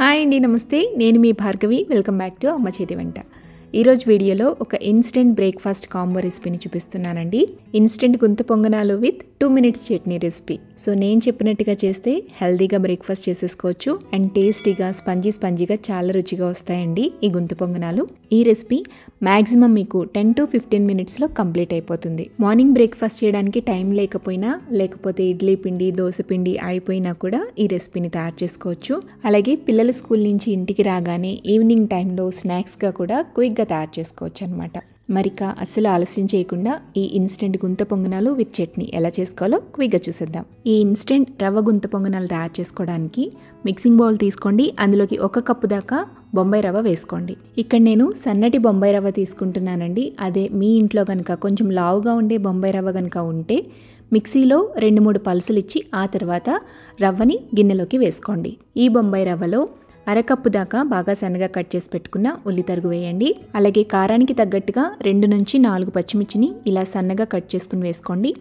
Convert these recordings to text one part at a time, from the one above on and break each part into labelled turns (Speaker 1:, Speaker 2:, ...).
Speaker 1: Hi అండి, నమస్తే. నేను మీ భార్గవి. వెల్కమ్ బ్యాక్ టు అమ్మ చేతి వంట. ఈరోజు వీడియోలో ఒక ఇన్స్టెంట్ బ్రేక్ఫాస్ట్ కాంబో రెసిపీని చూపిస్తున్నానండి. ఇన్స్టెంట్ గుంత పొంగనాలు with 2 minutes chutney recipe. So నేను చెప్పినట్టుగా చేస్తే హెల్దీగా బ్రేక్ఫాస్ట్ చేసేసుకోవచ్చు అండ్ టేస్టీగా స్పంజీగా చాలా రుచిగా వస్తాయండి ఈ గుంత పొంగనాలు. ఈ రెసిపీ మ్యాక్సిమం మీకు 10 to 15 minutesలో కంప్లీట్ అయిపోతుంది. మార్నింగ్ బ్రేక్ఫాస్ట్ చేయడానికి టైం లేకపోయినా, లేకపోతే ఇడ్లీ పిండి, దోశ పిండి అయిపోయినా కూడా ఈ రెసిపీని తయారు చేసుకోవచ్చు. అలాగే పిల్లలు స్కూల్ నుంచి ఇంటికి రాగానే ఈవినింగ్ టైంలో స్నాక్స్గా కూడా క్విక్గా తయారు చేసుకోవచ్చు అనమాట. మరిక అస్సలు ఆలస్యం చేయకుండా ఈ ఇన్స్టెంట్ గుంత పొంగనాలు విత్ చట్నీ ఎలా చేసుకోవాలో క్విక్గా చూసేద్దాం. ఈ ఇన్స్టెంట్ రవ్వ గుంత పొంగనాలు తయారు చేసుకోవడానికి మిక్సింగ్ బౌల్ తీసుకోండి. అందులోకి 1 కప్పు దాకా బొంబాయి రవ్వ వేసుకోండి. ఇక్కడ నేను సన్నటి బొంబాయి రవ్వ తీసుకుంటున్నానండి. అదే మీ ఇంట్లో కనుక కొంచెం లావుగా ఉండే బొంబాయి రవ్వ కనుక ఉంటే మిక్సీలో 2-3 పల్సులు ఇచ్చి ఆ తర్వాత రవ్వని గిన్నెలోకి వేసుకోండి. ఈ బొంబాయి రవ్వలో 1/2 కప్పు దాకా బాగా సన్నగా కట్ చేసి పెట్టుకున్న ఉల్లి తరుగు వేయండి. అలాగే కారానికి తగ్గట్టుగా 2 నుంచి 4 పచ్చిమిర్చిని ఇలా సన్నగా కట్ చేసుకుని వేసుకోండి.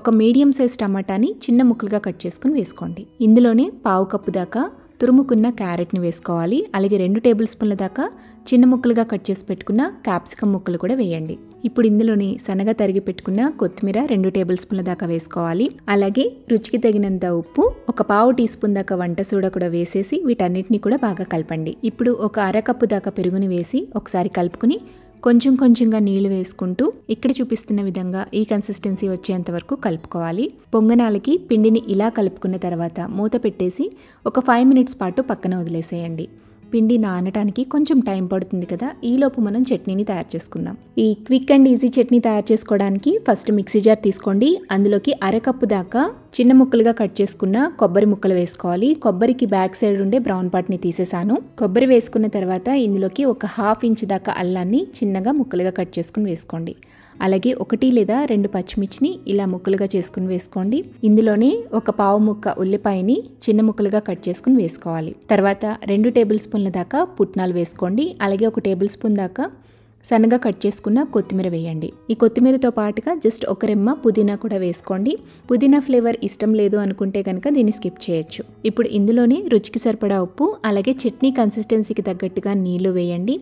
Speaker 1: ఒక మీడియం సైజ్ టమాటాని చిన్న ముక్కలుగా కట్ చేసుకుని వేసుకోండి. ఇందులోనే 1/2 కప్పు దాకా తురుముకున్న క్యారెట్ని వేసుకోవాలి. అలాగే 2 టేబుల్ స్పూన్ల దాకా చిన్న ముక్కలుగా కట్ చేసి పెట్టుకున్న క్యాప్సికమ్ ముక్కలు కూడా వేయండి. ఇప్పుడు ఇందులోని సన్నగా తరిగి పెట్టుకున్న కొత్తిమీర 2 టేబుల్ స్పూన్ల దాకా వేసుకోవాలి. అలాగే రుచికి తగినంత ఉప్పు, ఒక 1/2 టీ స్పూన్ దాకా వంట సోడా కూడా వేసేసి వీటన్నిటిని కూడా బాగా కలపండి. ఇప్పుడు ఒక 1/2 కప్పు దాకా పెరుగుని వేసి ఒకసారి కలుపుకుని కొంచెంగా నీళ్లు వేసుకుంటూ ఇక్కడ చూపిస్తున్న విధంగా ఈ కన్సిస్టెన్సీ వచ్చేంత వరకు కలుపుకోవాలి. పొంగనాలకి పిండిని ఇలా కలుపుకున్న తర్వాత మూత పెట్టేసి ఒక 5 minutes పాటు పక్కన వదిలేసేయండి. పిండి నానటానికి కొంచెం టైం పడుతుంది కదా, ఈలోపు మనం చట్నీని తయారు చేసుకుందాం. ఈ క్విక్ అండ్ ఈజీ చట్నీ తయారు చేసుకోవడానికి ఫస్ట్ మిక్సీ జార్ తీసుకోండి. అందులోకి 1/2 కప్పు దాకా చిన్న ముక్కలుగా కట్ చేసుకున్న కొబ్బరి ముక్కలు వేసుకోవాలి. కొబ్బరికి బ్యాక్ సైడ్ ఉండే బ్రౌన్ పార్ట్ని తీసేసాను. కొబ్బరి వేసుకున్న తర్వాత ఇందులోకి ఒక 1/2 inch దాకా అల్లాన్ని చిన్నగా ముక్కలుగా కట్ చేసుకుని వేసుకోండి. అలాగే 1 లేదా 2 పచ్చిమిర్చిని ఇలా ముక్కలుగా చేసుకుని వేసుకోండి. ఇందులోనే ఒక 1/2 ముక్క ఉల్లిపాయని చిన్న ముక్కలుగా కట్ చేసుకుని వేసుకోవాలి. తర్వాత 2 టేబుల్ స్పూన్ల దాకా పుట్నాలు వేసుకోండి. అలాగే 1 టేబుల్ స్పూన్ దాకా సన్నగా కట్ చేసుకున్న కొత్తిమీర వేయండి. ఈ కొత్తిమీరతో పాటుగా జస్ట్ 1 రెమ్మ పుదీనా కూడా వేసుకోండి. పుదీనా ఫ్లేవర్ ఇష్టం లేదు అనుకుంటే కనుక దీన్ని స్కిప్ చేయొచ్చు. ఇప్పుడు ఇందులోనే రుచికి సరిపడా ఉప్పు, అలాగే చట్నీ కన్సిస్టెన్సీకి తగ్గట్టుగా నీళ్లు వేయండి.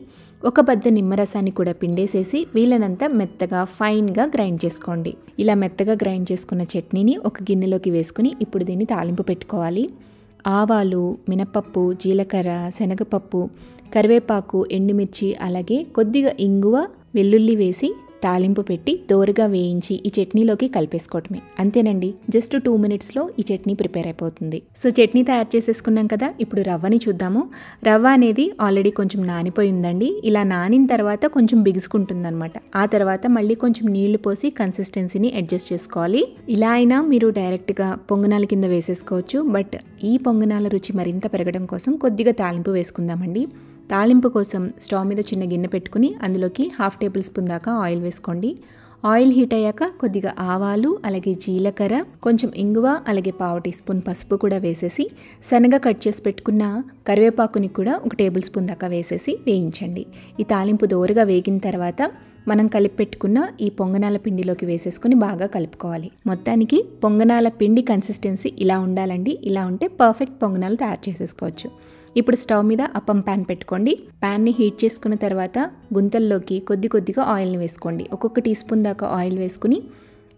Speaker 1: 1 బద్ద నిమ్మరసాన్ని కూడా పిండేసేసి వీలైనంత మెత్తగా ఫైన్గా గ్రైండ్ చేసుకోండి. ఇలా మెత్తగా గ్రైండ్ చేసుకున్న చట్నీని ఒక గిన్నెలోకి వేసుకుని ఇప్పుడు దీన్ని తాలింపు పెట్టుకోవాలి. ఆవాలు, మినపప్పు, జీలకర్ర, శనగపప్పు, కరివేపాకు, ఎండుమిర్చి, అలాగే కొద్దిగా ఇంగువ, వెల్లుల్లి వేసి తాలింపు పెట్టి దోరగా వేయించి ఈ చట్నీలోకి కలిపేసుకోవటమే. అంతేనండి, జస్ట్ 2 minutesలో ఈ చట్నీ ప్రిపేర్ అయిపోతుంది. సో చట్నీ తయారు చేసేసుకున్నాం కదా, ఇప్పుడు రవ్వని చూద్దాము. రవ్వ అనేది ఆల్రెడీ కొంచెం నానిపోయి ఉందండి. ఇలా నానిన తర్వాత కొంచెం బిగుసుకుంటుంది అనమాట. ఆ తర్వాత మళ్ళీ కొంచెం నీళ్లు పోసి కన్సిస్టెన్సీని అడ్జస్ట్ చేసుకోవాలి. ఇలా అయినా మీరు డైరెక్ట్గా పొంగనాల కింద వేసేసుకోవచ్చు. బట్ ఈ పొంగనాల రుచి మరింత పెరగడం కోసం కొద్దిగా తాలింపు వేసుకుందామండి. తాలింపు కోసం స్టవ్ మీద చిన్న గిన్నె పెట్టుకుని అందులోకి 1/2 టేబుల్ స్పూన్ దాకా ఆయిల్ వేసుకోండి. ఆయిల్ హీట్ అయ్యాక కొద్దిగా ఆవాలు, అలాగే జీలకర్ర, కొంచెం ఇంగువ, అలాగే 1/2 టీ స్పూన్ పసుపు కూడా వేసేసి సన్నగా కట్ చేసి పెట్టుకున్న కరివేపాకుని కూడా 1 టేబుల్ స్పూన్ దాకా వేసేసి వేయించండి. ఈ తాలింపు దోరగా వేగిన తర్వాత మనం కలిపి పెట్టుకున్న ఈ పొంగనాల పిండిలోకి వేసేసుకుని బాగా కలుపుకోవాలి. మొత్తానికి పొంగనాల పిండి కన్సిస్టెన్సీ ఇలా ఉండాలండి. ఇలా ఉంటే పర్ఫెక్ట్ పొంగనాలు తయారు చేసేసుకోవచ్చు. ఇప్పుడు స్టవ్ మీద అప్పం ప్యాన్ పెట్టుకోండి. ప్యాన్ని హీట్ చేసుకున్న తర్వాత గుంతల్లోకి కొద్దిగా ఆయిల్ని వేసుకోండి. 1 టీ స్పూన్ దాకా ఆయిల్ వేసుకుని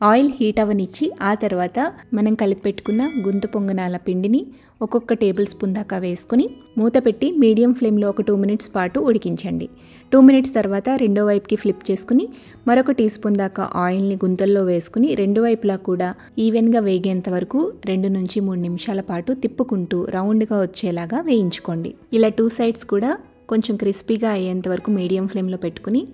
Speaker 1: ఆయిల్ హీట్ అవ్వనిచ్చి ఆ తర్వాత మనం కలిపి పెట్టుకున్న గుంత పొంగనాల పిండిని 1 టేబుల్ స్పూన్ దాకా వేసుకుని మూత పెట్టి మీడియం ఫ్లేమ్లో ఒక 2 minutes పాటు ఉడికించండి. 2 minutes తర్వాత రెండో వైపుకి ఫ్లిప్ చేసుకుని మరొక టీ స్పూన్ దాకా ఆయిల్ని గుంతల్లో వేసుకుని రెండు వైపులా కూడా ఈవెన్గా వేగేంత వరకు 2 నుంచి 3 నిమిషాల పాటు తిప్పుకుంటూ రౌండ్గా వచ్చేలాగా వేయించుకోండి. ఇలా 2 sides కూడా కొంచెం క్రిస్పీగా అయ్యేంత వరకు మీడియం ఫ్లేమ్లో పెట్టుకుని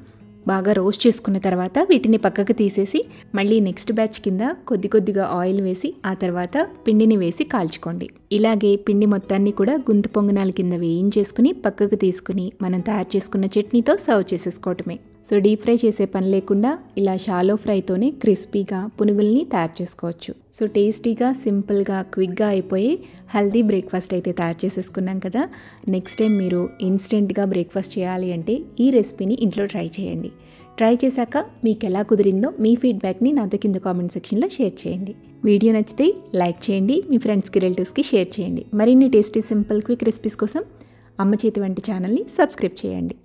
Speaker 1: బాగా రోస్ట్ చేసుకున్న తర్వాత వీటిని పక్కకు తీసేసి మళ్ళీ నెక్స్ట్ బ్యాచ్ కింద కొద్దిగా ఆయిల్ వేసి ఆ తర్వాత పిండిని వేసి కాల్చుకోండి. ఇలాగే పిండి మొత్తాన్ని కూడా గుంత పొంగనాల కింద వేయించేసుకుని పక్కకు తీసుకుని మనం తయారు చేసుకున్న చట్నీతో సర్వ్ చేసేసుకోవటమే. సో డీప్ ఫ్రై చేసే పని లేకుండా ఇలా షాలో ఫ్రైతోనే క్రిస్పీగా పునుగుల్ని తయారు చేసుకోవచ్చు. సో టేస్టీగా, సింపుల్గా, క్విక్గా అయిపోయి హెల్దీ బ్రేక్ఫాస్ట్ అయితే తయారు చేసేసుకున్నాం కదా. నెక్స్ట్ టైం మీరు ఇన్స్టెంట్గా బ్రేక్ఫాస్ట్ చేయాలి అంటే ఈ రెసిపీని ఇంట్లో ట్రై చేయండి. ట్రై చేశాక మీకు ఎలా కుదిరిందో మీ ఫీడ్బ్యాక్ని నాతో కింద కామెంట్ సెక్షన్లో షేర్ చేయండి. వీడియో నచ్చితే లైక్ చేయండి, మీ ఫ్రెండ్స్కి, రిలేటివ్స్కి షేర్ చేయండి. మరిన్ని టేస్టీ, సింపుల్, క్విక్ రెసిపీస్ కోసం అమ్మ చేతి వంట ఛానల్ని సబ్స్క్రైబ్ చేయండి.